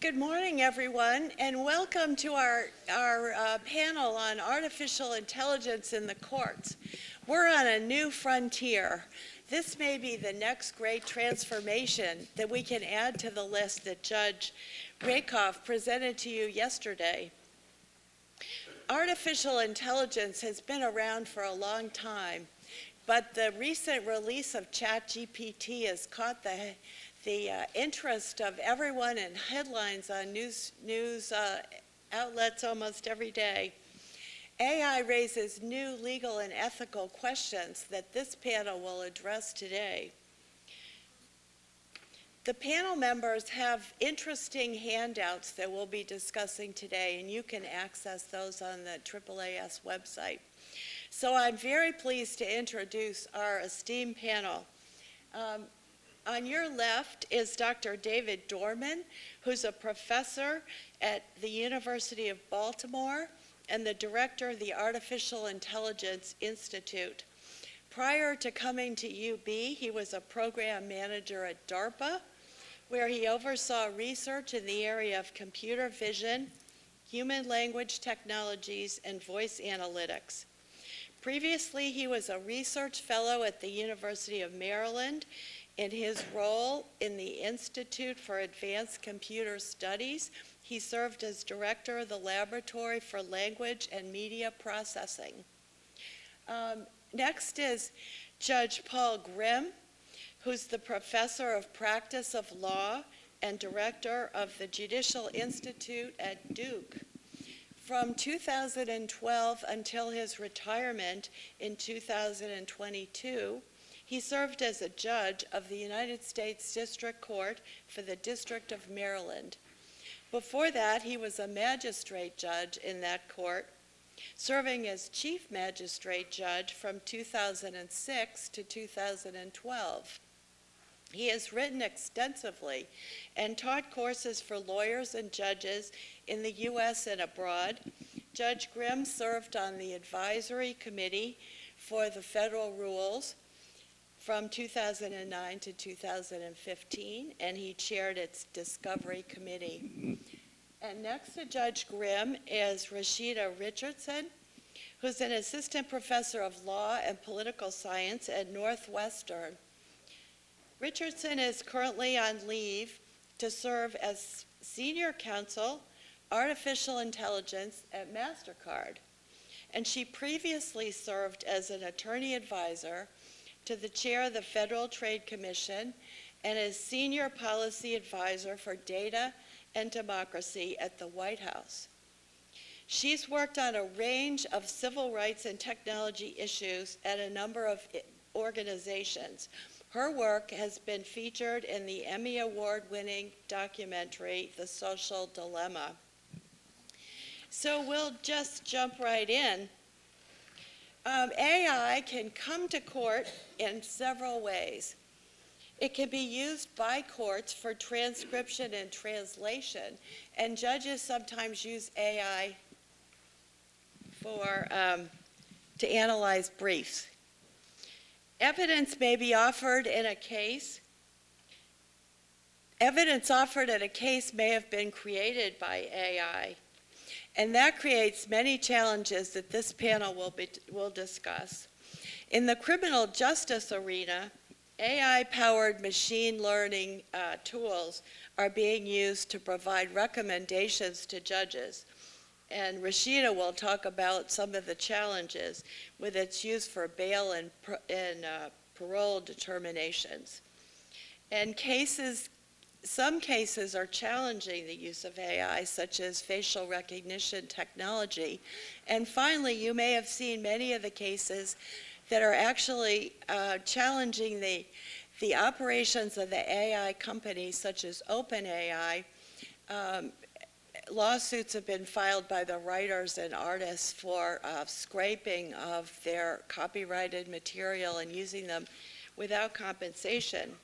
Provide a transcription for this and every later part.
Good morning, everyone, and welcome to our panel on artificial intelligence in the courts. We're on a new frontier. This may be the next great transformation that we can add to the list that Judge Rakoff presented to you yesterday. Artificial intelligence has been around for a long time, but the recent release of ChatGPT has caught the interest of everyone in headlines on news outlets almost every day. AI raises new legal and ethical questions that this panel will address today. The panel members have interesting handouts that we'll be discussing today, and you can access those on the AAAS website. So I'm very pleased to introduce our esteemed panel. On your left is Dr. David Doermann, who's a professor at the University of Baltimore and the director of the Artificial Intelligence Institute. Prior to coming to UB, he was a program manager at DARPA, where he oversaw research in the area of computer vision, human language technologies, and voice analytics. Previously, he was a research fellow at the University of Maryland. In his role in the Institute for Advanced Computer Studies, he served as director of the Laboratory for Language and Media Processing. Next is Judge Paul Grimm, who's the professor of practice of law and director of the Judicial Institute at Duke. From 2012 until his retirement in 2022, he served as a judge of the United States District Court for the District of Maryland. Before that, he was a magistrate judge in that court, serving as chief magistrate judge from 2006 to 2012. He has written extensively and taught courses for lawyers and judges in the U.S. and abroad. Judge Grimm served on the advisory committee for the federal rules from 2009 to 2015, and he chaired its discovery committee. And next to Judge Grimm is Rashida Richardson, who's an assistant professor of law and political science at Northwestern. Richardson is currently on leave to serve as senior counsel, artificial intelligence at MasterCard. And she previously served as an attorney advisor to the chair of the Federal Trade Commission and as senior policy advisor for data and democracy at the White House. She's worked on a range of civil rights and technology issues at a number of organizations. Her work has been featured in the Emmy Award-winning documentary, The Social Dilemma. So we'll just jump right in. AI can come to court in several ways. It can be used by courts for transcription and translation, and judges sometimes use AI to analyze briefs. Evidence may be offered in a case. Evidence offered in a case may have been created by AI. And that creates many challenges that this panel will discuss. In the criminal justice arena, AI-powered machine learning tools are being used to provide recommendations to judges. And Rashida will talk about some of the challenges with its use for bail and parole determinations. And some cases are challenging the use of AI, such as facial recognition technology. And finally, you may have seen many of the cases that are actually challenging the operations of the AI companies, such as OpenAI. Lawsuits have been filed by the writers and artists for scraping of their copyrighted material and using them without compensation.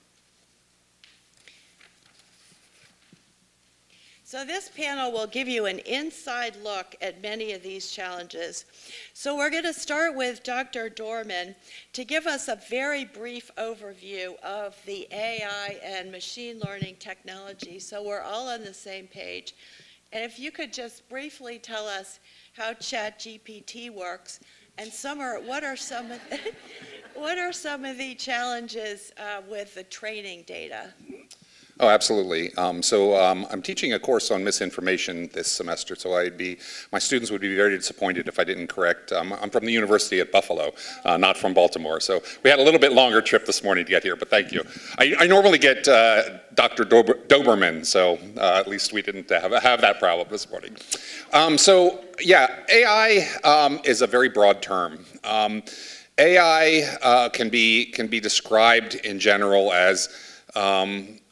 So this panel will give you an inside look at many of these challenges. So we're going to start with Dr. Doermann to give us a very brief overview of the AI and machine learning technology, so we're all on the same page. And if you could just briefly tell us how ChatGPT works, and what are some of the challenges with the training data? Oh, absolutely. I'm teaching a course on misinformation this semester, so my students would be very disappointed if I didn't correct. I'm from the University at Buffalo, not from Baltimore, so we had a little bit longer trip this morning to get here, but thank you. I normally get Dr. Doermann, so at least we didn't have that problem this morning. AI is a very broad term. AI can be described in general as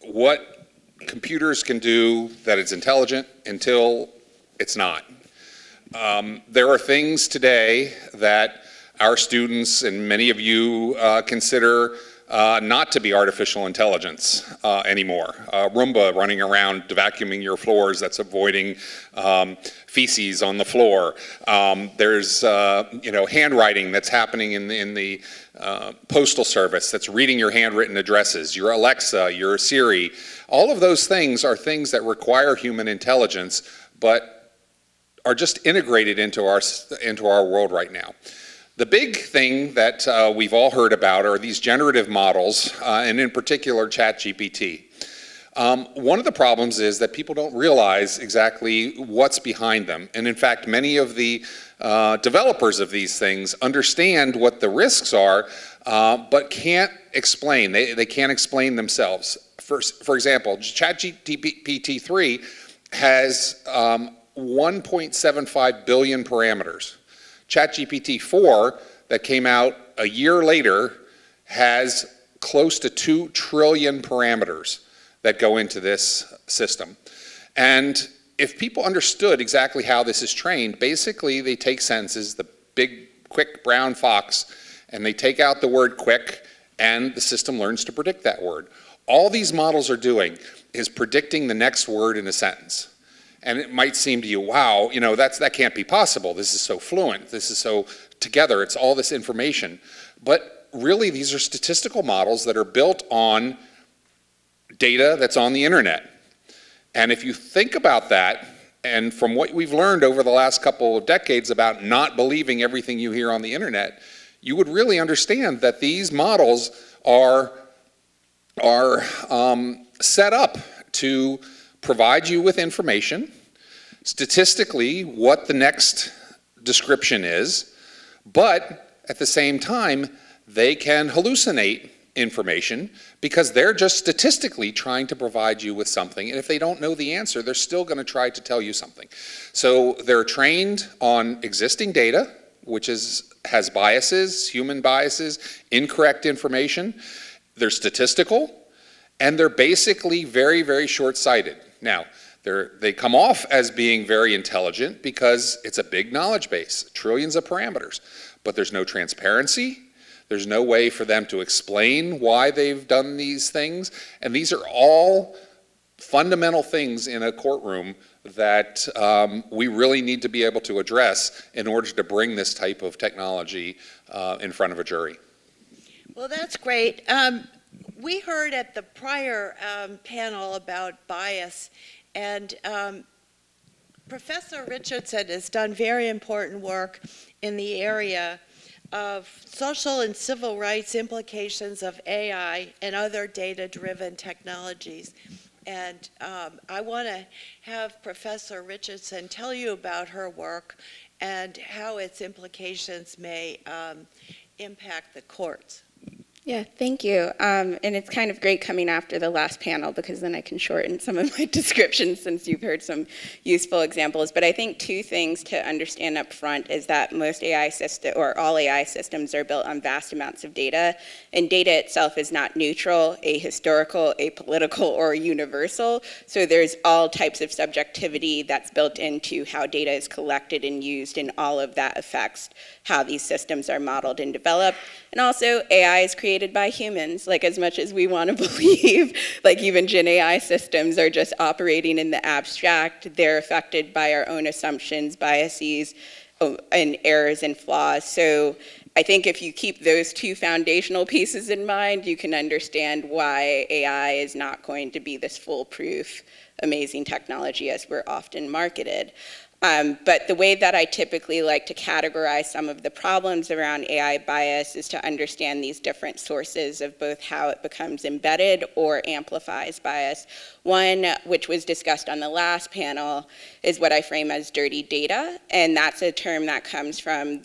what computers can do that is intelligent until it's not. There are things today that our students and many of you consider not to be artificial intelligence anymore. Roomba running around vacuuming your floors that's avoiding feces on the floor. There's handwriting that's happening in the postal service that's reading your handwritten addresses. Your Alexa, your Siri, all of those things are things that require human intelligence, but are just integrated into our world right now. The big thing that we've all heard about are these generative models, and in particular ChatGPT. One of the problems is that people don't realize exactly what's behind them. And in fact, many of the developers of these things understand what the risks are, but can't explain. They can't explain themselves. For example, ChatGPT 3 has 1.75 billion parameters. ChatGPT 4, that came out a year later, has close to 2 trillion parameters that go into this system. And if people understood exactly how this is trained, basically they take sentences, the big, quick brown fox, and they take out the word quick, and the system learns to predict that word. All these models are doing is predicting the next word in a sentence. And it might seem to you, wow, that can't be possible. This is so fluent. This is so together. It's all this information. But really, these are statistical models that are built on data that's on the internet. And if you think about that, and from what we've learned over the last couple of decades about not believing everything you hear on the internet, you would really understand that these models are set up to provide you with information, statistically what the next description is, but at the same time, they can hallucinate information because they're just statistically trying to provide you with something, and if they don't know the answer, they're still going to try to tell you something. So they're trained on existing data, which has biases, human biases, incorrect information. They're statistical, and they're basically very, very short-sighted. Now, they come off as being very intelligent because it's a big knowledge base, trillions of parameters, but there's no transparency. There's no way for them to explain why they've done these things, and these are all fundamental things in a courtroom that we really need to be able to address in order to bring this type of technology in front of a jury. Well, that's great. We heard at the prior panel about bias, and Professor Richardson has done very important work in the area of social and civil rights implications of AI and other data-driven technologies. And I want to have Professor Richardson tell you about her work and how its implications may impact the courts. Yeah, thank you. And it's kind of great coming after the last panel because then I can shorten some of my descriptions since you've heard some useful examples. But I think two things to understand up front is that most AI systems, or all AI systems, are built on vast amounts of data. And data itself is not neutral, ahistorical, apolitical, or universal. So there's all types of subjectivity that's built into how data is collected and used, and all of that affects how these systems are modeled and developed. And also, AI is created created by humans, like as much as we want to believe, like even Gen AI systems are just operating in the abstract. They're affected by our own assumptions, biases, and errors and flaws. So I think if you keep those two foundational pieces in mind, you can understand why AI is not going to be this foolproof, amazing technology as we're often marketed. But the way that I typically like to categorize some of the problems around AI bias is to understand these different sources of both how it becomes embedded or amplifies bias. One, which was discussed on the last panel, is what I frame as dirty data, and that's a term that comes from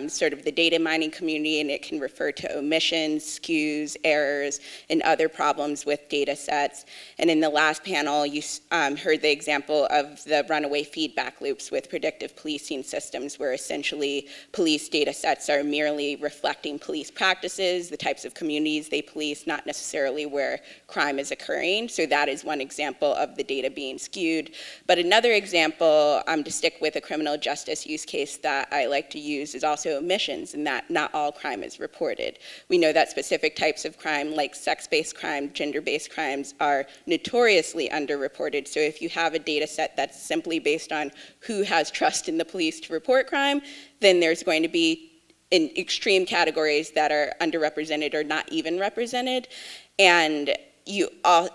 sort of the data mining community, and it can refer to omissions, skews, errors, and other problems with data sets. And in the last panel, you heard the example of the runaway feedback loops with predictive policing systems, where essentially police data sets are merely reflecting police practices, the types of communities they police, not necessarily where crime is occurring. So that is one example of the data being skewed. But another example, to stick with a criminal justice use case that I like to use, is also omissions, and that not all crime is reported. We know that specific types of crime, like sex-based crime, gender-based crimes, are notoriously underreported. So if you have a data set that's simply based on who has trust in the police to report crime, then there's going to be in extreme categories that are underrepresented or not even represented. And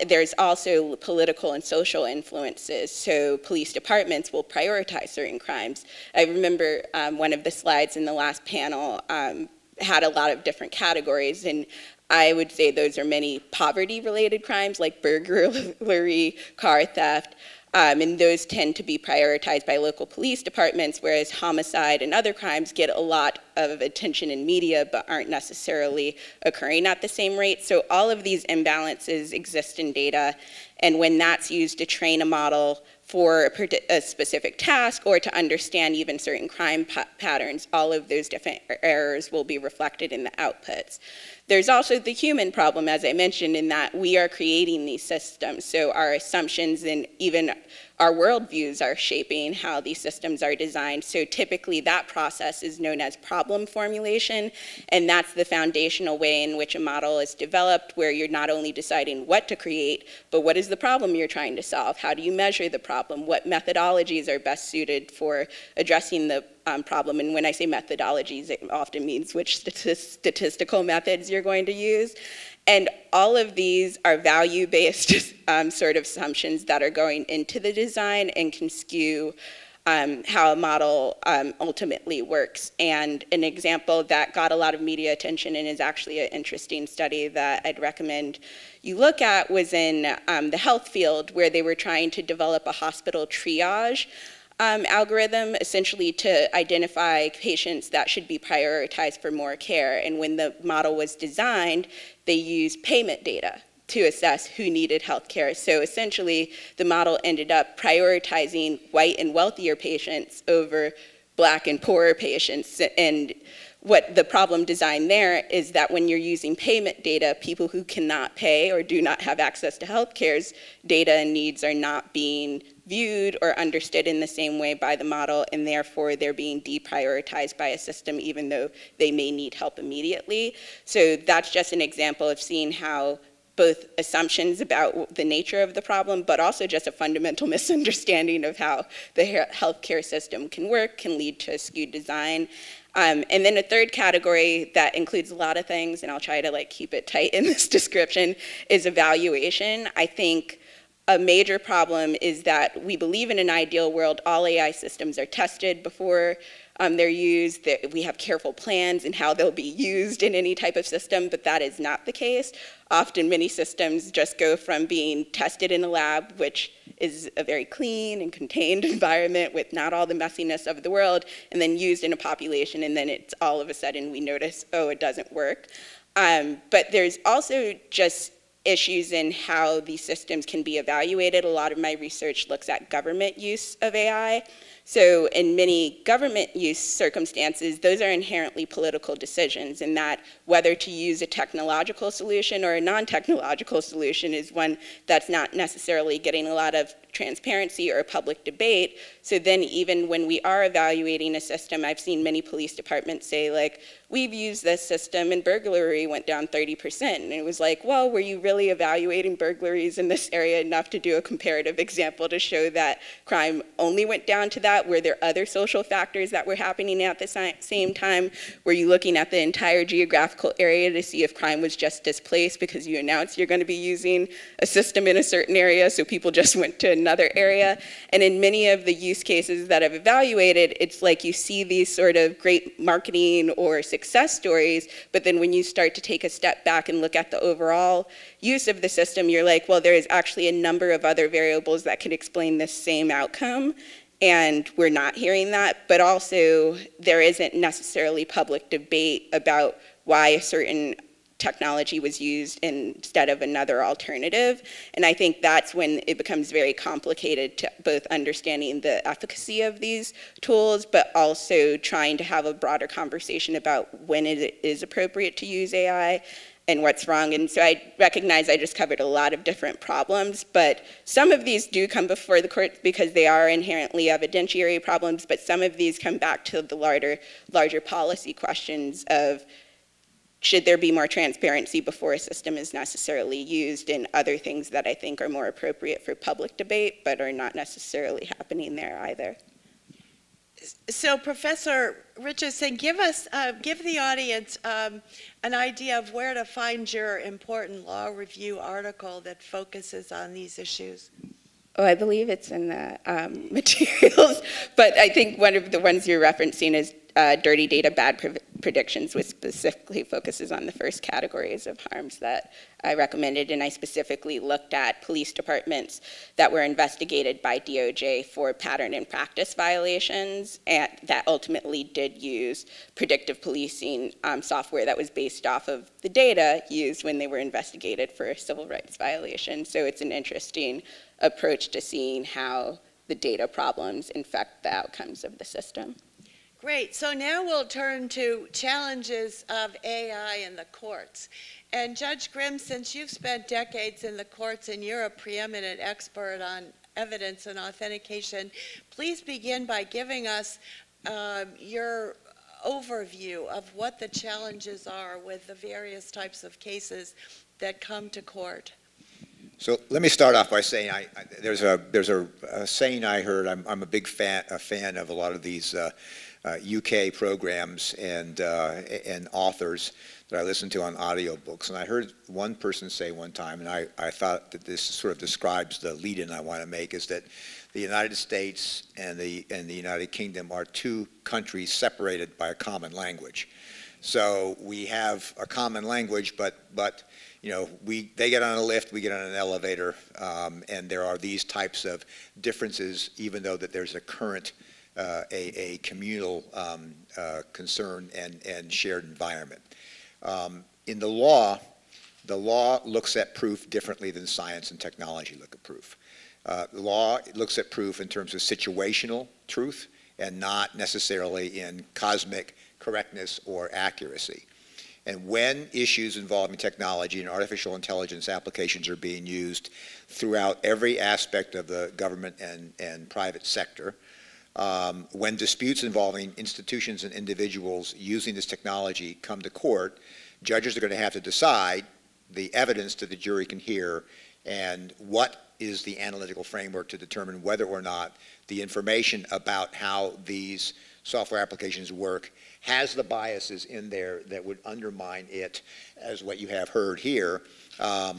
there's also political and social influences. So police departments will prioritize certain crimes. I remember one of the slides in the last panel had a lot of different categories, and I would say those are many poverty-related crimes like burglary, car theft, and those tend to be prioritized by local police departments, whereas homicide and other crimes get a lot of attention in media but aren't necessarily occurring at the same rate. So all of these imbalances exist in data, and when that's used to train a model for a specific task or to understand even certain crime patterns, all of those different errors will be reflected in the outputs. There's also the human problem, as I mentioned, in that we are creating these systems. So our assumptions and even our worldviews are shaping how these systems are designed. So typically that process is known as problem formulation, and that's the foundational way in which a model is developed, where you're not only deciding what to create, but what is the problem you're trying to solve? How do you measure the problem? What methodologies are best suited for addressing the problem? And when I say methodologies, it often means which statistical methods you're going to use. And all of these are value-based sort of assumptions that are going into the design and can skew how a model ultimately works. And an example that got a lot of media attention and is actually an interesting study that I'd recommend you look at was in the health field, where they were trying to develop a hospital triage algorithm, essentially to identify patients that should be prioritized for more care. And when the model was designed, they used payment data to assess who needed health care. So essentially, the model ended up prioritizing white and wealthier patients over Black and poorer patients. And what the problem design there is that when you're using payment data, people who cannot pay or do not have access to health care's data and needs are not being viewed or understood in the same way by the model, and therefore they're being deprioritized by a system even though they may need help immediately. So that's just an example of seeing how both assumptions about the nature of the problem, but also just a fundamental misunderstanding of how the healthcare system can work, can lead to skewed design. And then a third category that includes a lot of things, and I'll try to keep it tight in this description, is evaluation. I think a major problem is that we believe in an ideal world, all AI systems are tested before they're used, that we have careful plans in how they'll be used in any type of system, but that is not the case. Often many systems just go from being tested in a lab, which is a very clean and contained environment with not all the messiness of the world, and then used in a population, and then it's all of a sudden we notice, oh, it doesn't work. But there's also just issues in how these systems can be evaluated. A lot of my research looks at government use of AI. So in many government use circumstances, those are inherently political decisions, and that whether to use a technological solution or a non-technological solution is one that's not necessarily getting a lot of transparency or public debate. So then even when we are evaluating a system, I've seen many police departments say, we've used this system and burglary went down 30%. And it was like, well, were you really evaluating burglaries in this area enough to do a comparative example to show that crime only went down to that? Were there other social factors that were happening at the same time? Were you looking at the entire geographical area to see if crime was just displaced because you announced you're going to be using a system in a certain area, so people just went to another area? And in many of the use cases that I've evaluated, it's like you see these sort of great marketing or success stories, but then when you start to take a step back and look at the overall use of the system, you're like, well, there is actually a number of other variables that could explain this same outcome, and we're not hearing that. But also, there isn't necessarily public debate about why a certain technology was used instead of another alternative. And I think that's when it becomes very complicated to both understanding the efficacy of these tools, but also trying to have a broader conversation about when it is appropriate to use AI and what's wrong. And so I recognize I just covered a lot of different problems, but some of these do come before the courts because they are inherently evidentiary problems, but some of these come back to the larger policy questions of, should there be more transparency before a system is necessarily used, and other things that I think are more appropriate for public debate, but are not necessarily happening there either. So Professor Richardson, give the audience an idea of where to find your important law review article that focuses on these issues. Oh, I believe it's in the materials, but I think one of the ones you're referencing is Dirty Data, Bad Predictions, which specifically focuses on the first categories of harms that I recommended, and I specifically looked at police departments that were investigated by DOJ for pattern and practice violations, and that ultimately did use predictive policing software that was based off of the data used when they were investigated for a civil rights violation. So it's an interesting approach to seeing how the data problems infect the outcomes of the system. Great. So now we'll turn to challenges of AI in the courts. And Judge Grimm, since you've spent decades in the courts and you're a preeminent expert on evidence and authentication, please begin by giving us your overview of what the challenges are with the various types of cases that come to court. So let me start off by saying there's a saying I heard. I'm a big fan of a lot of these UK programs and authors that I listen to on audiobooks. And I heard one person say one time, and I thought that this sort of describes the lead-in I want to make, is that the United States and the United Kingdom are two countries separated by a common language. So we have a common language, but you know, they get on a lift, we get on an elevator, and there are these types of differences, even though that there's a current a communal concern and shared environment. In the law looks at proof differently than science and technology look at proof. The law looks at proof in terms of situational truth and not necessarily in cosmic correctness or accuracy. And when issues involving technology and artificial intelligence applications are being used throughout every aspect of the government and private sector, when disputes involving institutions and individuals using this technology come to court, judges are going to have to decide the evidence that the jury can hear and what is the analytical framework to determine whether or not the information about how these software applications work has the biases in there that would undermine it as what you have heard here,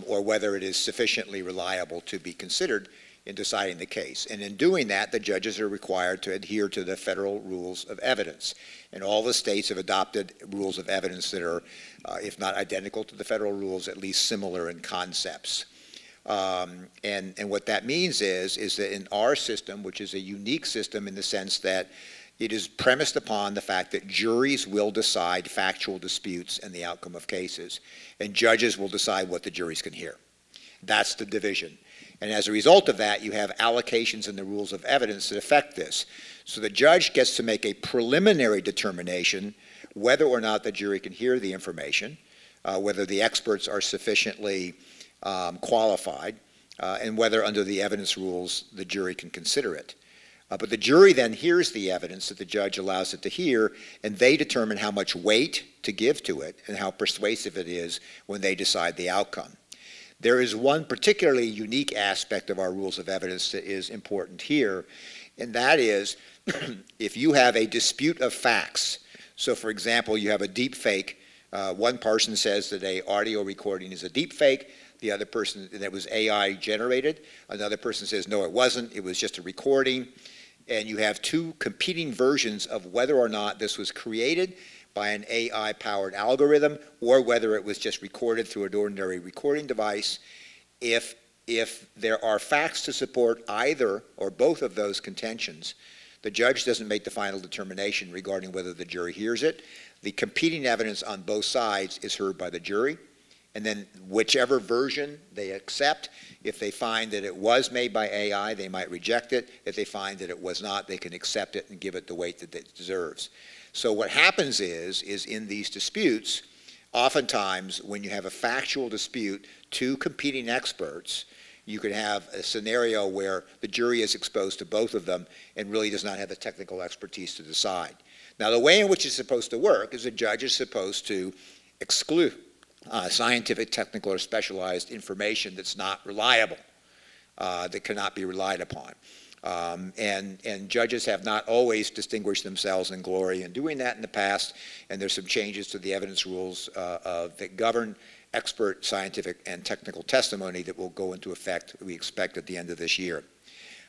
or whether it is sufficiently reliable to be considered in deciding the case. And in doing that, the judges are required to adhere to the federal rules of evidence. And all the states have adopted rules of evidence that are, if not identical to the federal rules, at least similar in concepts. And what that means is that in our system, which is a unique system in the sense that it is premised upon the fact that juries will decide factual disputes and the outcome of cases, and judges will decide what the juries can hear. That's the division. And as a result of that, you have allocations in the rules of evidence that affect this. So the judge gets to make a preliminary determination whether or not the jury can hear the information, whether the experts are sufficiently qualified, and whether under the evidence rules the jury can consider it. But the jury then hears the evidence that the judge allows it to hear, and they determine how much weight to give to it and how persuasive it is when they decide the outcome. There is one particularly unique aspect of our rules of evidence that is important here, and that is if you have a dispute of facts. So, for example, you have a deep fake. One person says that an audio recording is a deep fake. The other person, that was AI generated. Another person says, no, it wasn't. It was just a recording. And you have two competing versions of whether or not this was created by an AI-powered algorithm or whether it was just recorded through an ordinary recording device. If there are facts to support either or both of those contentions, the judge doesn't make the final determination regarding whether the jury hears it. The competing evidence on both sides is heard by the jury, and then whichever version they accept, if they find that it was made by AI, they might reject it. If they find that it was not, they can accept it and give it the weight that it deserves. So what happens is in these disputes, oftentimes when you have a factual dispute, two competing experts, you could have a scenario where the jury is exposed to both of them and really does not have the technical expertise to decide. Now, the way in which it's supposed to work is a judge is supposed to exclude scientific, technical, or specialized information that's not reliable, that cannot be relied upon. And judges have not always distinguished themselves in glory in doing that in the past, and there's some changes to the evidence rules that govern expert scientific and technical testimony that will go into effect, we expect, at the end of this year.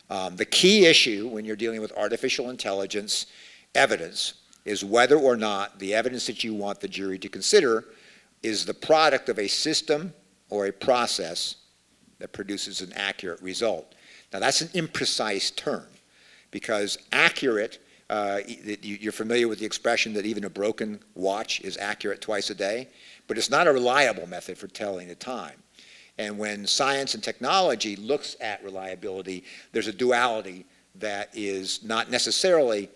The key issue when you're dealing with artificial intelligence evidence is whether or not the evidence that you want the jury to consider is the product of a system or a process that produces an accurate result. Now, that's an imprecise term because accurate, you're familiar with the expression that even a broken watch is accurate twice a day, but it's not a reliable method for telling the time. And when science and technology looks at reliability, there's a duality that is not necessarily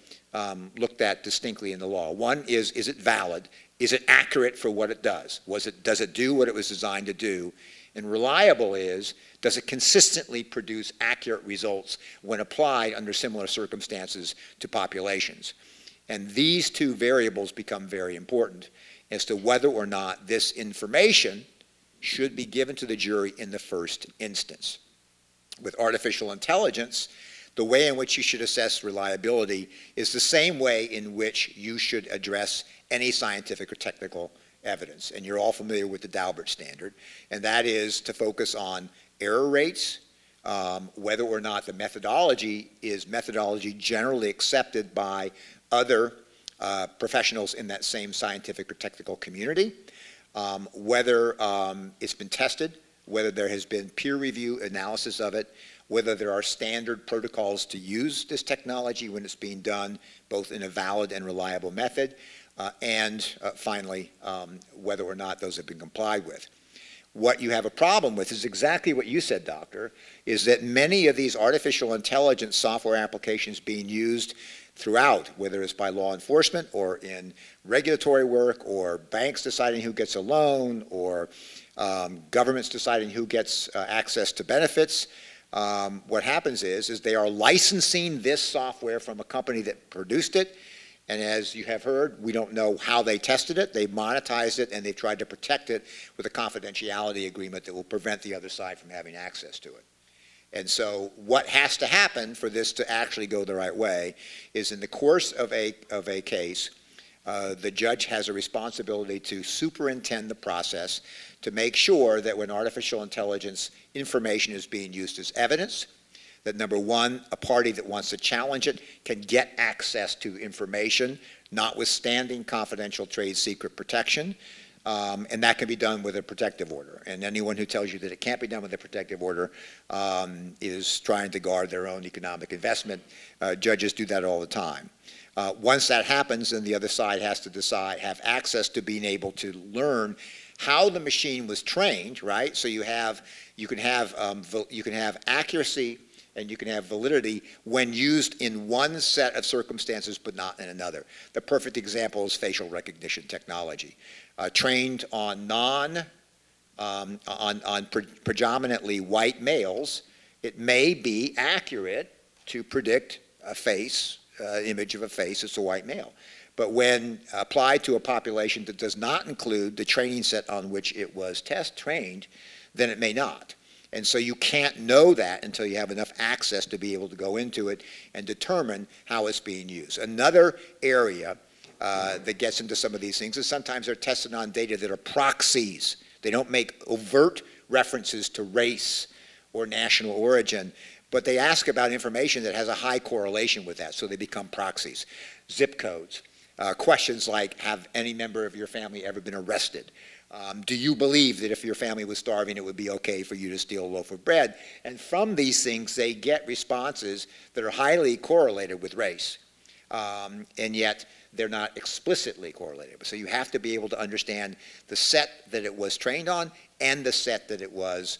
looked at distinctly in the law. One is it valid? Is it accurate for what it does? Does it do what it was designed to do? And reliable is, does it consistently produce accurate results when applied under similar circumstances to populations? And these two variables become very important as to whether or not this information should be given to the jury in the first instance. With artificial intelligence, the way in which you should assess reliability is the same way in which you should address any scientific or technical evidence. And you're all familiar with the Daubert standard, and that is to focus on error rates, whether or not the methodology is methodology generally accepted by other professionals in that same scientific or technical community, whether it's been tested, whether there has been peer review analysis of it, whether there are standard protocols to use this technology when it's being done both in a valid and reliable method, and finally, whether or not those have been complied with. What you have a problem with is exactly what you said, Doctor, is that many of these artificial intelligence software applications being used throughout, whether it's by law enforcement or in regulatory work or banks deciding who gets a loan or governments deciding who gets access to benefits, what happens is they are licensing this software from a company that produced it. And as you have heard, we don't know how they tested it. They monetized it, and they've tried to protect it with a confidentiality agreement that will prevent the other side from having access to it. And so what has to happen for this to actually go the right way is in the course of a case, the judge has a responsibility to superintend the process to make sure that when artificial intelligence information is being used as evidence, that number one, a party that wants to challenge it can get access to information, notwithstanding confidential trade secret protection, and that can be done with a protective order. And anyone who tells you that it can't be done with a protective order is trying to guard their own economic investment. Judges do that all the time. Once that happens, then the other side has to have access to being able to learn how the machine was trained, right? So you can have accuracy and you can have validity when used in one set of circumstances but not in another. The perfect example is facial recognition technology. Trained on predominantly white males, it may be accurate to predict a face, image of a face, it's a white male. But when applied to a population that does not include the training set on which it was trained, then it may not. And so you can't know that until you have enough access to be able to go into it and determine how it's being used. Another area that gets into some of these things is sometimes they're tested on data that are proxies. They don't make overt references to race or national origin, but they ask about information that has a high correlation with that, so they become proxies. Zip codes, questions like, have any member of your family ever been arrested? Do you believe that if your family was starving, it would be okay for you to steal a loaf of bread? And from these things, they get responses that are highly correlated with race, and yet they're not explicitly correlated. So you have to be able to understand the set that it was trained on and the set that it was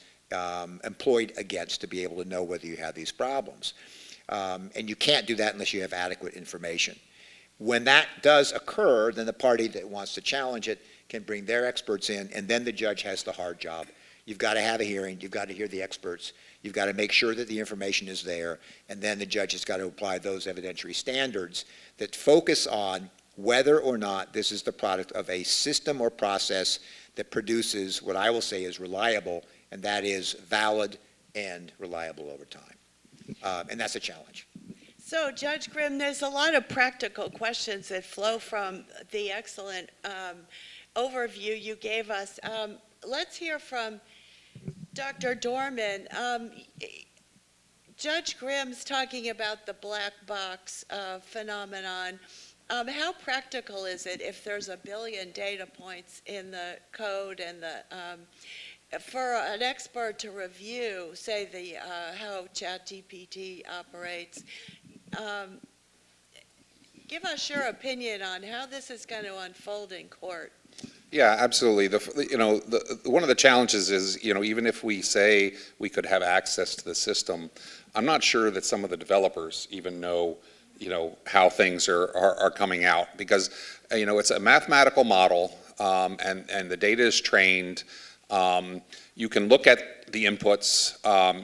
employed against to be able to know whether you have these problems. And you can't do that unless you have adequate information. When that does occur, then the party that wants to challenge it can bring their experts in, and then the judge has the hard job. You've got to have a hearing, you've got to hear the experts, you've got to make sure that the information is there, and then the judge has got to apply those evidentiary standards that focus on whether or not this is the product of a system or process that produces what I will say is reliable, and that is valid and reliable over time. And that's a challenge. So, Judge Grimm, there's a lot of practical questions that flow from the excellent overview you gave us. Let's hear from Dr. Doermann. Judge Grimm's talking about the black box phenomenon. How practical is it if there's a billion data points in the code and for an expert to review, say, how ChatGPT operates? Give us your opinion on how this is going to unfold in court. Yeah, absolutely. One of the challenges is, even if we say we could have access to the system, I'm not sure that some of the developers even know, how things are coming out, because, it's a mathematical model, and the data is trained. You can look at the inputs,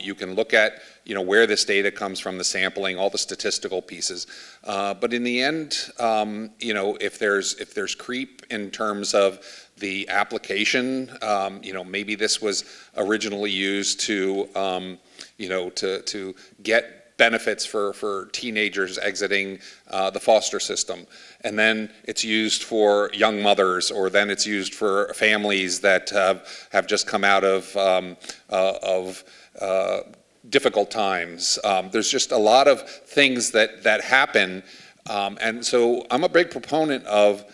you can look at, where this data comes from, the sampling, all the statistical pieces. But in the end, if there's creep in terms of the application, maybe this was originally used to get benefits for teenagers exiting the foster system. And then it's used for young mothers, or then it's used for families that have just come out of difficult times. There's just a lot of things that happen. And so I'm a big proponent of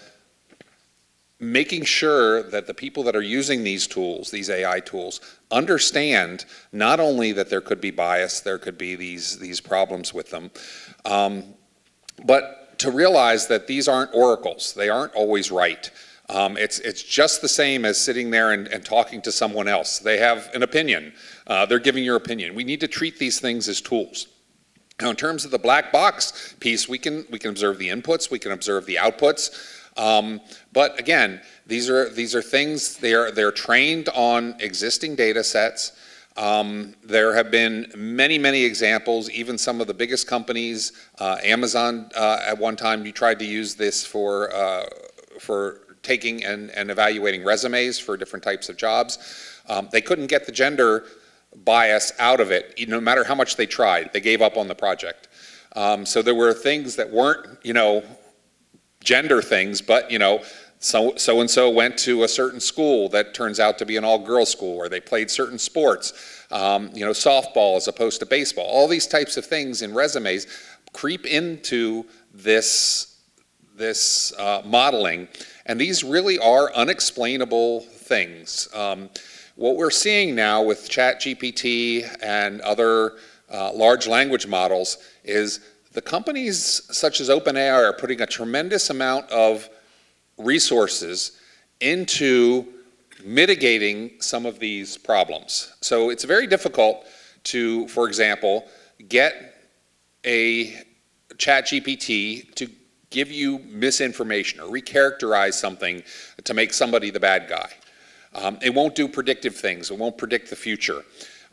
making sure that the people that are using these tools, these AI tools, understand not only that there could be bias, there could be these problems with them, but to realize that these aren't oracles. They aren't always right. It's just the same as sitting there and talking to someone else. They have an opinion. They're giving your opinion. We need to treat these things as tools. Now, in terms of the black box piece, we can observe the inputs, we can observe the outputs. But again, these are things, they're trained on existing data sets. There have been many examples, even some of the biggest companies, Amazon at one time, you tried to use this for taking and evaluating resumes for different types of jobs. They couldn't get the gender bias out of it, no matter how much they tried. They gave up on the project. So there were things that weren't, gender things, but so-and-so went to a certain school that turns out to be an all-girls school, or they played certain sports, softball as opposed to baseball. All these types of things in resumes creep into this modeling, and these really are unexplainable things. What we're seeing now with ChatGPT and other large language models is the companies such as OpenAI are putting a tremendous amount of resources into mitigating some of these problems. So it's very difficult to, for example, get a ChatGPT to give you misinformation or recharacterize something to make somebody the bad guy. It won't do predictive things. It won't predict the future.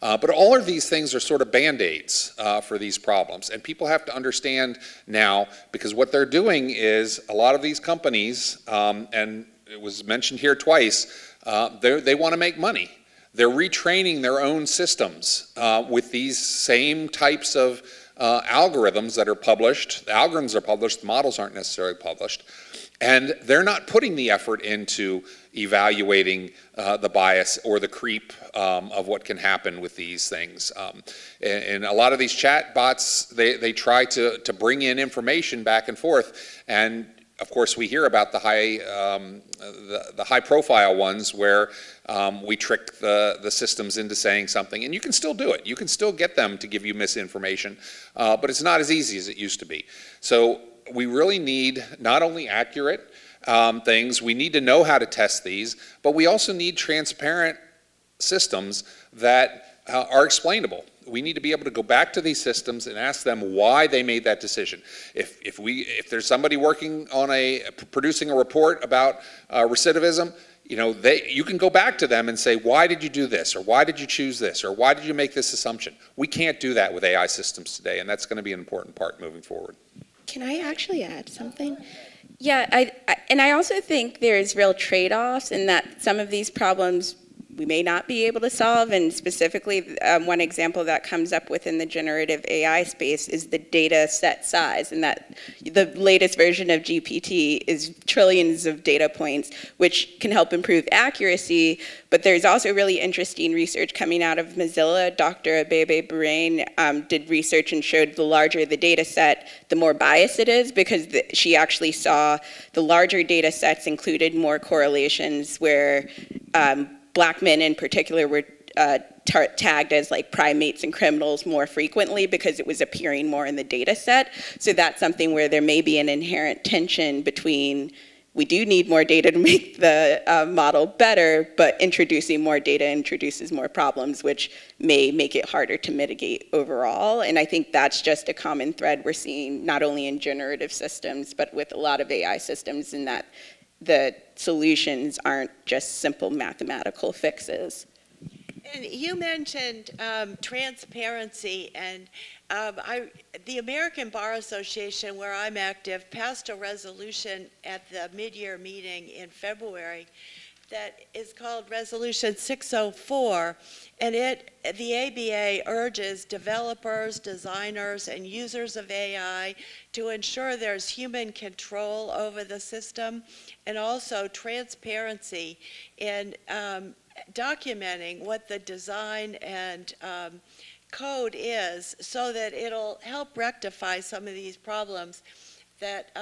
But all of these things are sort of Band-Aids for these problems. And people have to understand now, because what they're doing is a lot of these companies, and it was mentioned here twice, they want to make money. They're retraining their own systems with these same types of algorithms that are published. The algorithms are published, the models aren't necessarily published. And they're not putting the effort into evaluating the bias or the creep of what can happen with these things. And a lot of these chat bots, they try to bring in information back and forth. And of course, we hear about the high-profile ones where we trick the systems into saying something, and you can still do it. You can still get them to give you misinformation, but it's not as easy as it used to be. So we really need not only accurate things, we need to know how to test these, but we also need transparent systems that are explainable. We need to be able to go back to these systems and ask them why they made that decision. If there's somebody working on producing a report about recidivism, you can go back to them and say, why did you do this, or why did you choose this, or why did you make this assumption? We can't do that with AI systems today, and that's going to be an important part moving forward. Can I actually add something? Yeah, I also think there's real trade-offs in that some of these problems we may not be able to solve, and specifically one example that comes up within the generative AI space is the data set size, and that the latest version of GPT is trillions of data points, which can help improve accuracy, but there's also really interesting research coming out of Mozilla. Dr. Abebe Burain did research and showed the larger the data set, the more biased it is, because she actually saw the larger data sets included more correlations where Black men in particular were tagged as like primates and criminals more frequently because it was appearing more in the data set. So that's something where there may be an inherent tension between we do need more data to make the model better, but introducing more data introduces more problems, which may make it harder to mitigate overall. And I think that's just a common thread we're seeing not only in generative systems, but with a lot of AI systems, in that the solutions aren't just simple mathematical fixes. And you mentioned transparency, and the American Bar Association, where I'm active, passed a resolution at the mid-year meeting in February that is called Resolution 604, and the ABA urges developers, designers, and users of AI to ensure there's human control over the system, and also transparency in documenting what the design and code is, so that it'll help rectify some of these problems that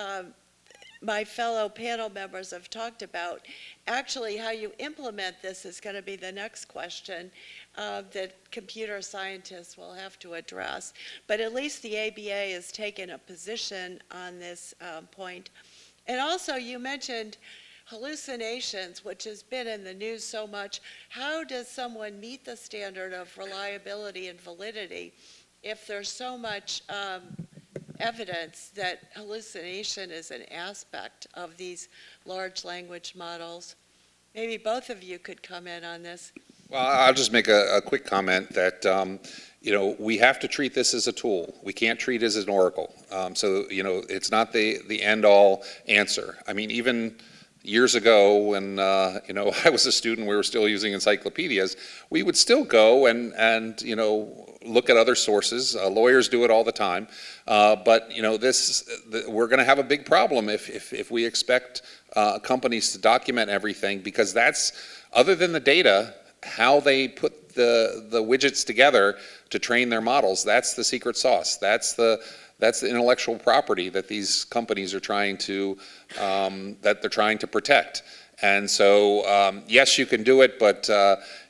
my fellow panel members have talked about. Actually, how you implement this is going to be the next question that computer scientists will have to address. But at least the ABA has taken a position on this point. And also, you mentioned hallucinations, which has been in the news so much. How does someone meet the standard of reliability and validity if there's so much evidence that hallucination is an aspect of these large language models? Maybe both of you could comment on this. Well, I'll just make a quick comment that we have to treat this as a tool. We can't treat it as an oracle. So it's not the end-all answer. I mean, even years ago when I was a student, we were still using encyclopedias. We would still go and look at other sources. Lawyers do it all the time. But we're going to have a big problem if we expect companies to document everything, because that's, other than the data, how they put the widgets together to train their models. That's the secret sauce. That's the intellectual property that these companies are trying to protect. And so, yes, you can do it, but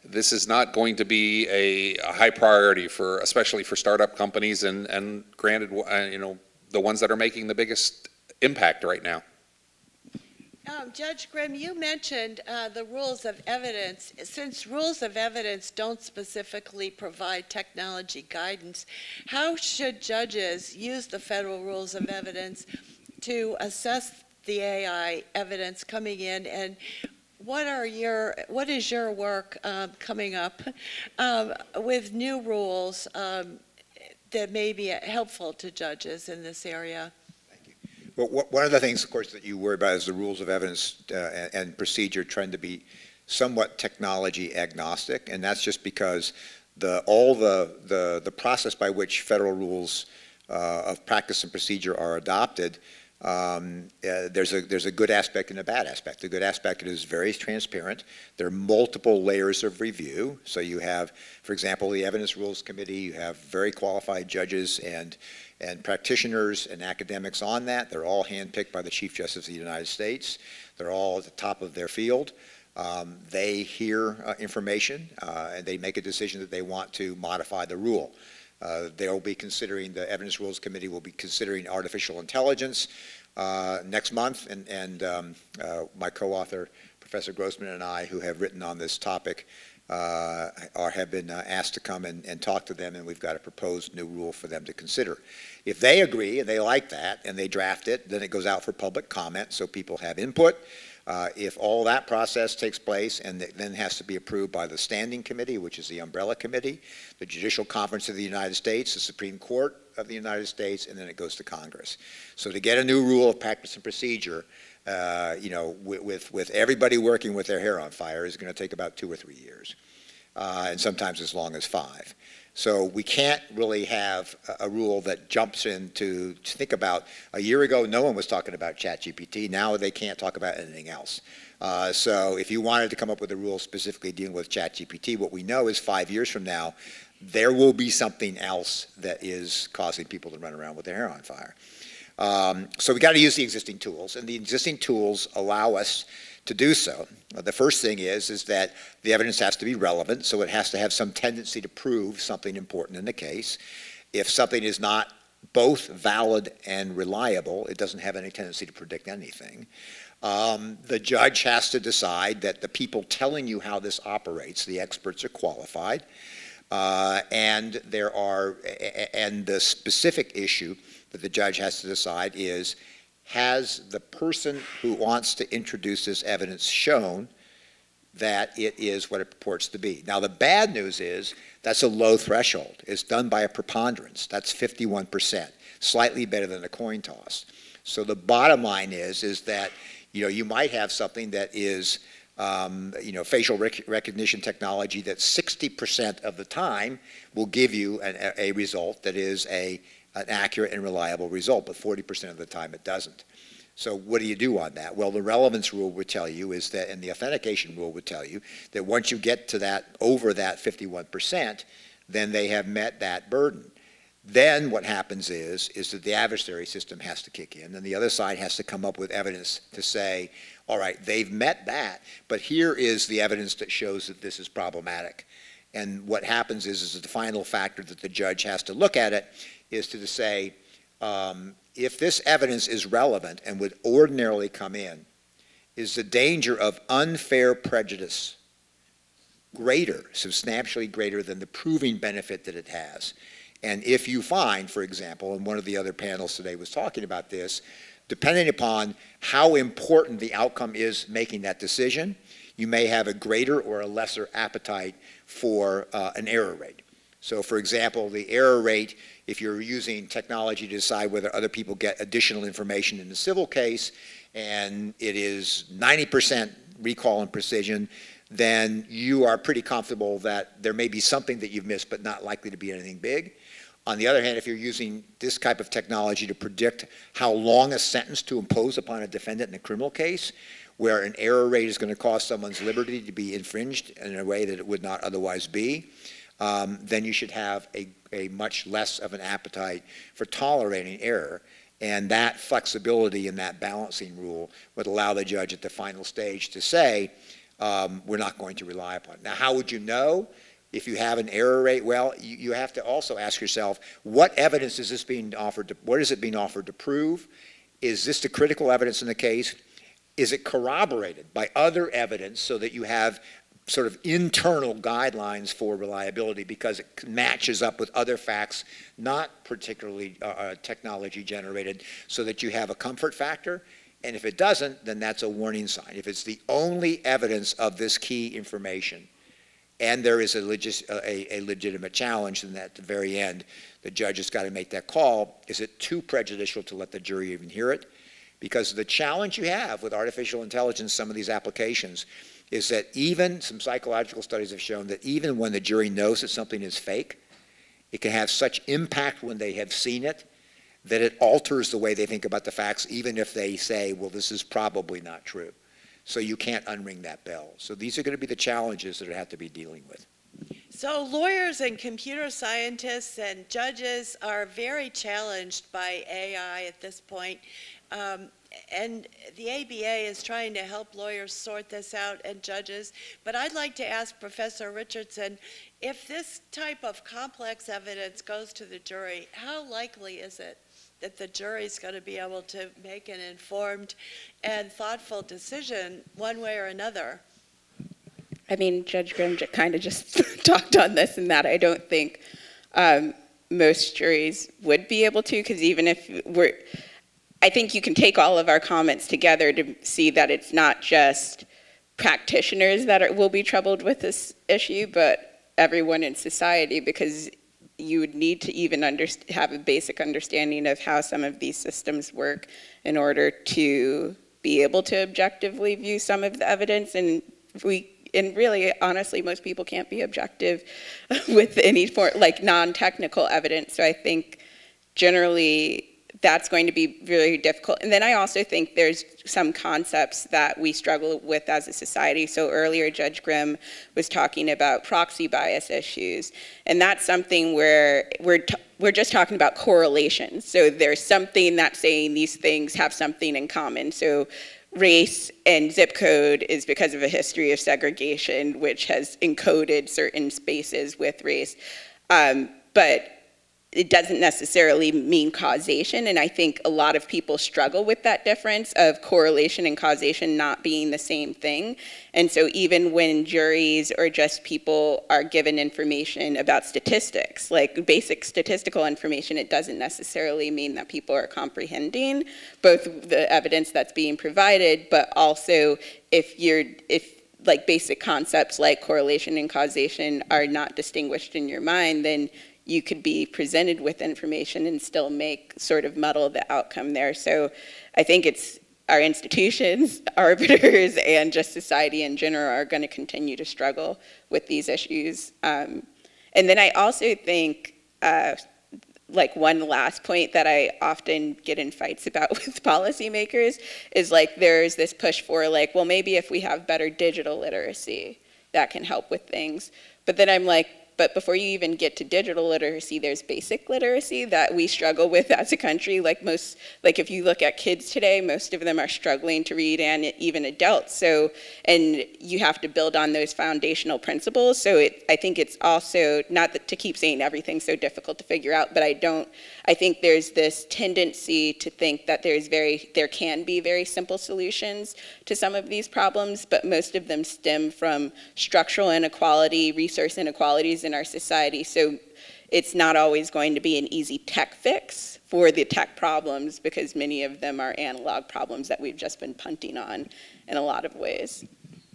this is not going to be a high priority especially for startup companies, and granted, the ones that are making the biggest impact right now. Judge Grimm, you mentioned the rules of evidence. Since rules of evidence don't specifically provide technology guidance, how should judges use the federal rules of evidence to assess the AI evidence coming in, and what is your work coming up with new rules that may be helpful to judges in this area? Well, one of the things, of course, that you worry about is the rules of evidence and procedure trying to be somewhat technology agnostic, and that's just because all the process by which federal rules of practice and procedure are adopted, there's a good aspect and a bad aspect. The good aspect is very transparent. There are multiple layers of review. So you have, for example, the Evidence Rules Committee. You have very qualified judges and practitioners and academics on that. They're all handpicked by the Chief Justice of the United States. They're all at the top of their field. They hear information and they make a decision that they want to modify the rule. They'll be considering, the Evidence Rules Committee will be considering artificial intelligence next month, and my co-author, Professor Grossman, and I, who have written on this topic, have been asked to come and talk to them, and we've got a proposed new rule for them to consider. If they agree and they like that and they draft it, then it goes out for public comment so people have input. If all that process takes place and it then has to be approved by the Standing Committee, which is the umbrella committee, the Judicial Conference of the United States, the Supreme Court of the United States, and then it goes to Congress. So to get a new rule of practice and procedure, with everybody working with their hair on fire is going to take about 2 or 3 years, and sometimes as long as 5. So we can't really have a rule that jumps in to think about. A year ago, no one was talking about ChatGPT. Now they can't talk about anything else. So if you wanted to come up with a rule specifically dealing with ChatGPT, what we know is 5 years from now, there will be something else that is causing people to run around with their hair on fire. So we got to use the existing tools, and the existing tools allow us to do so. The first thing is that the evidence has to be relevant, so it has to have some tendency to prove something important in the case. If something is not both valid and reliable, it doesn't have any tendency to predict anything. The judge has to decide that the people telling you how this operates, the experts, are qualified, and the specific issue that the judge has to decide is, has the person who wants to introduce this evidence shown that it is what it purports to be? Now, the bad news is that's a low threshold. It's done by a preponderance. That's 51%, slightly better than a coin toss. So the bottom line is that you might have something that is facial recognition technology that 60% of the time will give you a result that is an accurate and reliable result, but 40% of the time it doesn't. So what do you do on that? Well, the relevance rule would tell you is that, and the authentication rule would tell you, that once you get to that, over that 51%, then they have met that burden. Then what happens is that the adversary system has to kick in, and the other side has to come up with evidence to say, all right, they've met that, but here is the evidence that shows that this is problematic. And what happens is that the final factor that the judge has to look at it is to say, if this evidence is relevant and would ordinarily come in, is the danger of unfair prejudice greater, substantially greater than the proving benefit that it has? And if you find, for example, and one of the other panels today was talking about this, depending upon how important the outcome is making that decision, you may have a greater or a lesser appetite for an error rate. So, for example, the error rate, if you're using technology to decide whether other people get additional information in the civil case, and it is 90% recall and precision, then you are pretty comfortable that there may be something that you've missed, but not likely to be anything big. On the other hand, if you're using this type of technology to predict how long a sentence to impose upon a defendant in a criminal case, where an error rate is going to cause someone's liberty to be infringed in a way that it would not otherwise be, then you should have a much less of an appetite for tolerating error. And that flexibility in that balancing rule would allow the judge at the final stage to say, we're not going to rely upon it. Now, how would you know if you have an error rate? Well, you have to also ask yourself, what evidence is this being offered to, what is it being offered to prove? Is this the critical evidence in the case? Is it corroborated by other evidence so that you have sort of internal guidelines for reliability because it matches up with other facts, not particularly technology generated, so that you have a comfort factor? And if it doesn't, then that's a warning sign. If it's the only evidence of this key information, and there is a legitimate challenge, then at the very end, the judge has got to make that call. Is it too prejudicial to let the jury even hear it? Because the challenge you have with artificial intelligence, some of these applications, is that even some psychological studies have shown that even when the jury knows that something is fake, it can have such impact when they have seen it that it alters the way they think about the facts, even if they say, well, this is probably not true. So you can't unring that bell. So these are going to be the challenges that I have to be dealing with. So lawyers and computer scientists and judges are very challenged by AI at this point. And the ABA is trying to help lawyers sort this out and judges. But I'd like to ask Professor Richardson, if this type of complex evidence goes to the jury, how likely is it that the jury's going to be able to make an informed and thoughtful decision one way or another? I mean, Judge Grimm kind of just talked on this and that. I don't think most juries would be able to, because even if I think you can take all of our comments together to see that it's not just practitioners that will be troubled with this issue, but everyone in society, because you would need to even have a basic understanding of how some of these systems work in order to be able to objectively view some of the evidence. And really, honestly, most people can't be objective with any form, like non-technical evidence. So I think generally that's going to be really difficult. And then I also think there's some concepts that we struggle with as a society. So earlier, Judge Grimm was talking about proxy bias issues. And that's something where we're just talking about correlations. So there's something that's saying these things have something in common. So race and zip code is because of a history of segregation, which has encoded certain spaces with race. But it doesn't necessarily mean causation, and I think a lot of people struggle with that difference of correlation and causation not being the same thing. And so even when juries or just people are given information about statistics, like basic statistical information, it doesn't necessarily mean that people are comprehending both the evidence that's being provided, but also if like basic concepts like correlation and causation are not distinguished in your mind, then you could be presented with information and still sort of muddle the outcome there. So I think it's our institutions, arbiters, and just society in general are going to continue to struggle with these issues. And then I also think, like one last point that I often get in fights about with policymakers is like there's this push for like, well, maybe if we have better digital literacy, that can help with things. But then I'm like, but before you even get to digital literacy, there's basic literacy that we struggle with as a country. Like if you look at kids today, most of them are struggling to read, and even adults. So, and you have to build on those foundational principles. So I think it's also, not that to keep saying everything's so difficult to figure out, but I think there's this tendency to think that there can be very simple solutions to some of these problems, but most of them stem from structural inequality, resource inequalities in our society. So it's not always going to be an easy tech fix for the tech problems, because many of them are analog problems that we've just been punting on in a lot of ways.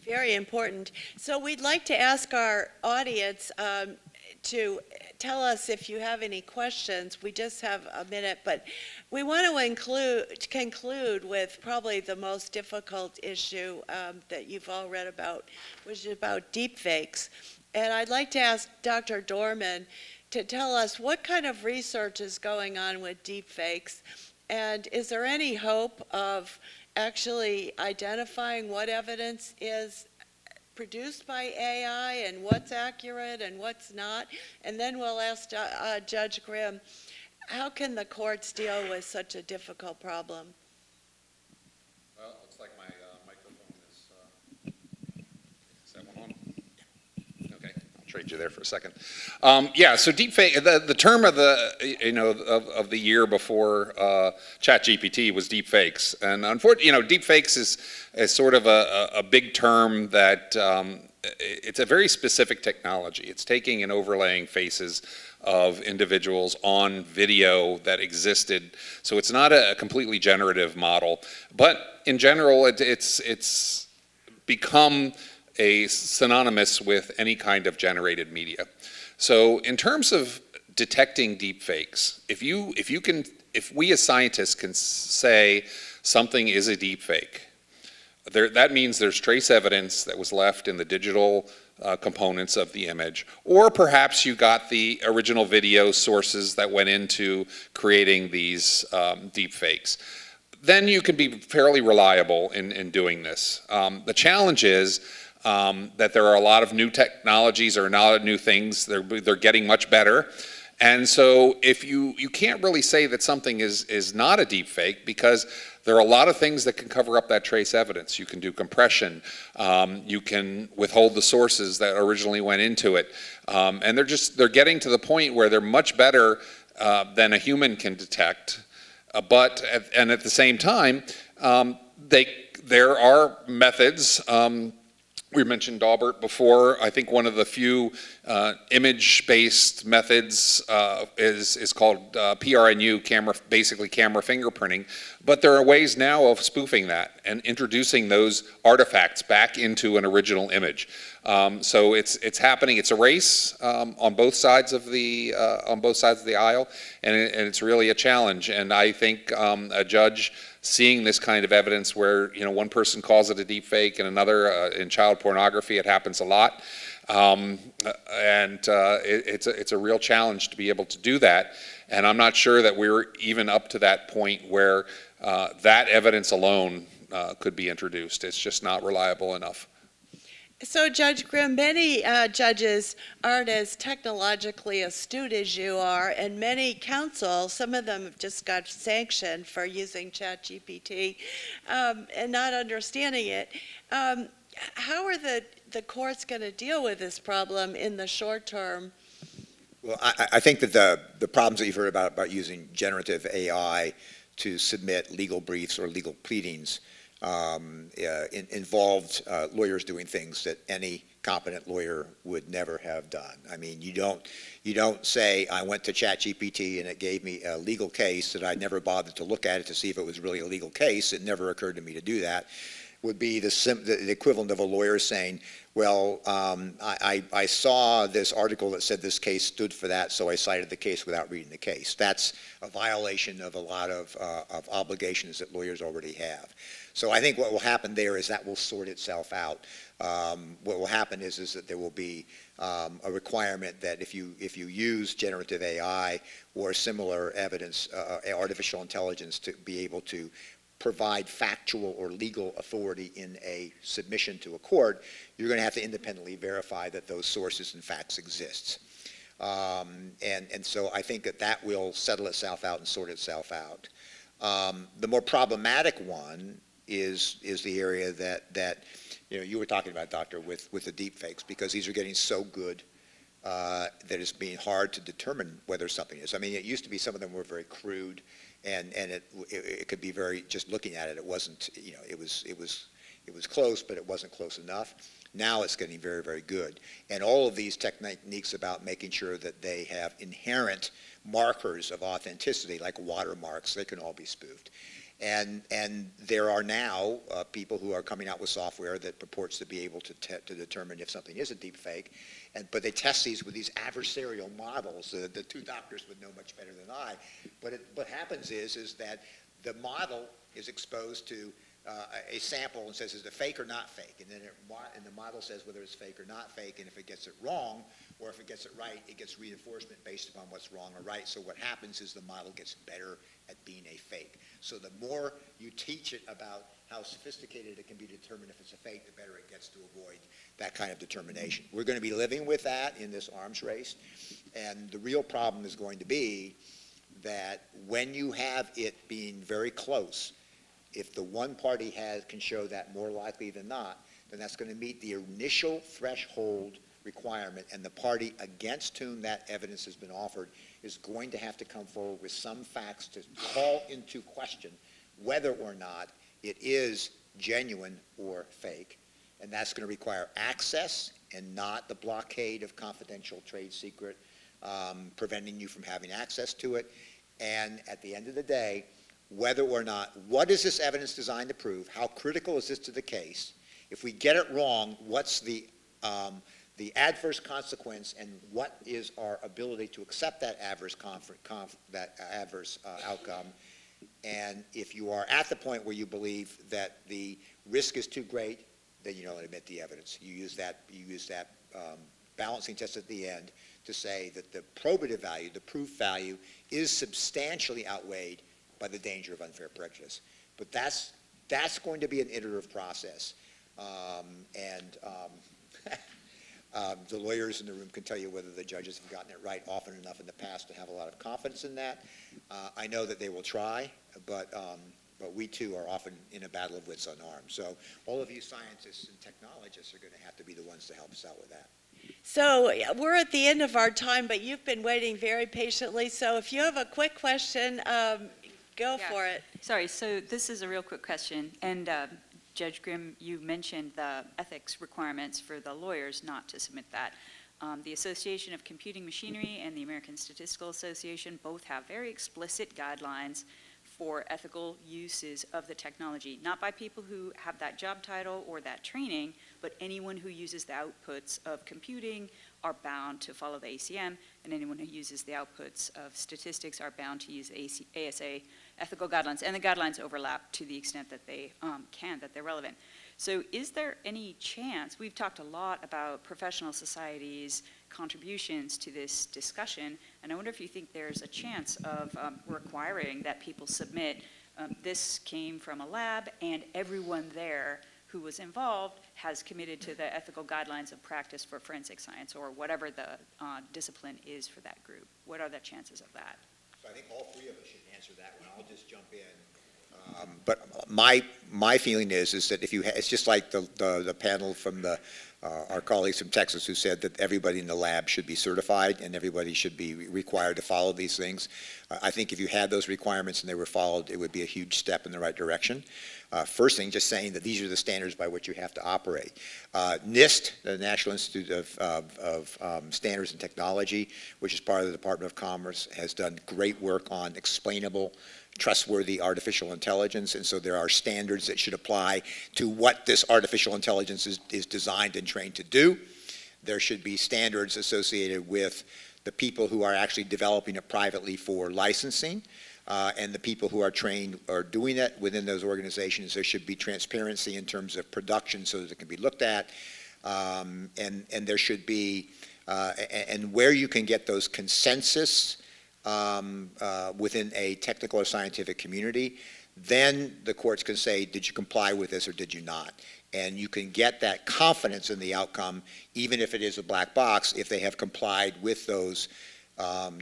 Very important. So we'd like to ask our audience to tell us if you have any questions. We just have a minute, but we want to conclude with probably the most difficult issue that you've all read about, which is about deepfakes. And I'd like to ask Dr. Doermann to tell us what kind of research is going on with deepfakes, and is there any hope of actually identifying what evidence is produced by AI and what's accurate and what's not? And then we'll ask Judge Grimm, how can the courts deal with such a difficult problem? Well, it looks like my microphone is that one on? Okay, I'll trade you there for a second. Yeah, so deepfake, the term of the the year before ChatGPT was deepfakes, and unfortunately, deepfakes is sort of a big term that it's a very specific technology. It's taking and overlaying faces of individuals on video that existed. So it's not a completely generative model, but in general, it's become a synonymous with any kind of generated media. So in terms of detecting deepfakes, if we as scientists can say something is a deepfake, that means there's trace evidence that was left in the digital components of the image, or perhaps you got the original video sources that went into creating these deepfakes. Then you can be fairly reliable in doing this. The challenge is that there are a lot of new technologies or a lot of new things. They're getting much better. And so if you can't really say that something is not a deep fake, because there are a lot of things that can cover up that trace evidence. You can do compression, you can withhold the sources that originally went into it, and they're getting to the point where they're much better than a human can detect. But at the same time, there are methods. We mentioned Daubert before. I think one of the few image-based methods is called PRNU, basically camera fingerprinting. But there are ways now of spoofing that and introducing those artifacts back into an original image. So it's happening. It's a race on both sides of the aisle, and it's really a challenge. And I think a judge seeing this kind of evidence where, one person calls it a deep fake and another in child pornography, it happens a lot. It's a real challenge to be able to do that. And I'm not sure that we're even up to that point where that evidence alone could be introduced. It's just not reliable enough. So, Judge Grimm, many judges aren't as technologically astute as you are, and many counsel, some of them have just got sanctioned for using ChatGPT and not understanding it. How are the courts going to deal with this problem in the short term? Well, I think that the problems that you've heard about using generative AI to submit legal briefs or legal pleadings involved lawyers doing things that any competent lawyer would never have done. I mean, you don't say, I went to ChatGPT and it gave me a legal case that I never bothered to look at it to see if it was really a legal case. It never occurred to me to do that. Would be the equivalent of a lawyer saying, well, I saw this article that said this case stood for that, so I cited the case without reading the case. That's a violation of a lot of obligations that lawyers already have. So I think what will happen there is that will sort itself out. What will happen is that there will be a requirement that if you use generative AI or similar evidence, artificial intelligence, to be able to provide factual or legal authority in a submission to a court, you're going to have to independently verify that those sources and facts exist. And so I think that will settle itself out and sort itself out. The more problematic one is the area that you were talking about, Doctor, with the deep fakes, because these are getting so good that it's being hard to determine whether something is. I mean, it used to be some of them were very crude, and it could be very, just looking at it, it wasn't, it was close, but it wasn't close enough. Now it's getting very, very good. And all of these techniques about making sure that they have inherent markers of authenticity, like watermarks, they can all be spoofed. And there are now people who are coming out with software that purports to be able to determine if something is a deep fake, but they test these with these adversarial models. The two doctors would know much better than I. But what happens is that the model is exposed to a sample and says, is it fake or not fake? And then the model says whether it's fake or not fake, and if it gets it wrong, or if it gets it right, it gets reinforcement based upon what's wrong or right. So what happens is the model gets better at being a fake. So the more you teach it about how sophisticated it can be to determine if it's a fake, the better it gets to avoid that kind of determination. We're going to be living with that in this arms race, and the real problem is going to be that when you have it being very close, if the one party can show that more likely than not, then that's going to meet the initial threshold requirement, and the party against whom that evidence has been offered is going to have to come forward with some facts to call into question whether or not it is genuine or fake. and that's going to require access and not the blockade of confidential trade secret, preventing you from having access to it. And at the end of the day, whether or not, what is this evidence designed to prove? How critical is this to the case? If we get it wrong, what's the adverse consequence, and what is our ability to accept that adverse outcome? And if you are at the point where you believe that the risk is too great, then you don't admit the evidence. You use that balancing test at the end to say that the probative value, the proof value, is substantially outweighed by the danger of unfair prejudice. But that's going to be an iterative process. The lawyers in the room can tell you whether the judges have gotten it right often enough in the past to have a lot of confidence in that. I know that they will try, but we too are often in a battle of wits unarmed. So all of you scientists and technologists are going to have to be the ones to help us out with that. So we're at the end of our time, but you've been waiting very patiently. So if you have a quick question, go for it. Sorry, so this is a real quick question. And Judge Grimm, you mentioned the ethics requirements for the lawyers not to submit that. The Association of Computing Machinery and the American Statistical Association both have very explicit guidelines for ethical uses of the technology, not by people who have that job title or that training, but anyone who uses the outputs of computing are bound to follow the ACM, and anyone who uses the outputs of statistics are bound to use ASA ethical guidelines, and the guidelines overlap to the extent that they that they're relevant. So is there any chance, we've talked a lot about professional societies' contributions to this discussion, and I wonder if you think there's a chance of requiring that people submit, this came from a lab, and everyone there who was involved has committed to the ethical guidelines of practice for forensic science, or whatever the discipline is for that group. What are the chances of that? So I think all three of us should answer that one. I'll just jump in. But my feeling is that if you it's just like the panel from our colleagues from Texas who said that everybody in the lab should be certified and everybody should be required to follow these things. I think if you had those requirements and they were followed, it would be a huge step in the right direction. First thing, just saying that these are the standards by which you have to operate. NIST, the National Institute of Standards and Technology, which is part of the Department of Commerce, has done great work on explainable, trustworthy artificial intelligence, and so there are standards that should apply to what this artificial intelligence is designed and trained to do. There should be standards associated with the people who are actually developing it privately for licensing, and the people who are trained are doing it within those organizations. There should be transparency in terms of production so that it can be looked at, and there should be, and where you can get those consensus within a technical or scientific community, then the courts can say, did you comply with this or did you not? And you can get that confidence in the outcome, even if it is a black box, if they have complied with those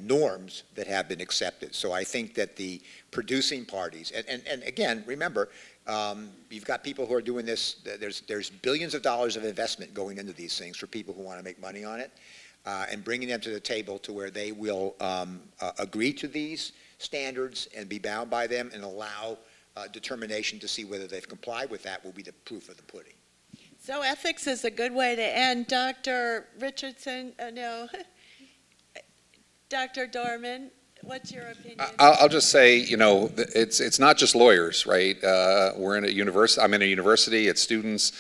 norms that have been accepted. So I think that the producing parties, and again, remember, you've got people who are doing this, there's billions of dollars of investment going into these things for people who want to make money on it. And bringing them to the table to where they will agree to these standards and be bound by them and allow determination to see whether they've complied with that will be the proof of the pudding. So ethics is a good way to end. Dr. Richardson, Dr. Doermann, what's your opinion? I'll just say, it's not just lawyers, right? We're in a university. I'm in a university. It's students.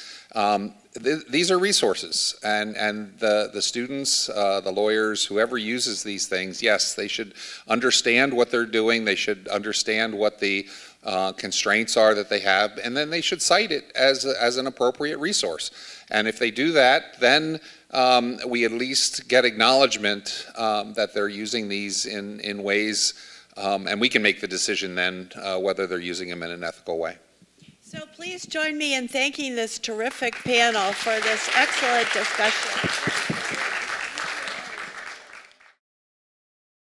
These are resources, and the students, the lawyers, whoever uses these things, yes, they should understand what they're doing. They should understand what the constraints are that they have, and then they should cite it as an appropriate resource. And if they do that, then we at least get acknowledgement that they're using these in ways, and we can make the decision then whether they're using them in an ethical way. So please join me in thanking this terrific panel for this excellent discussion.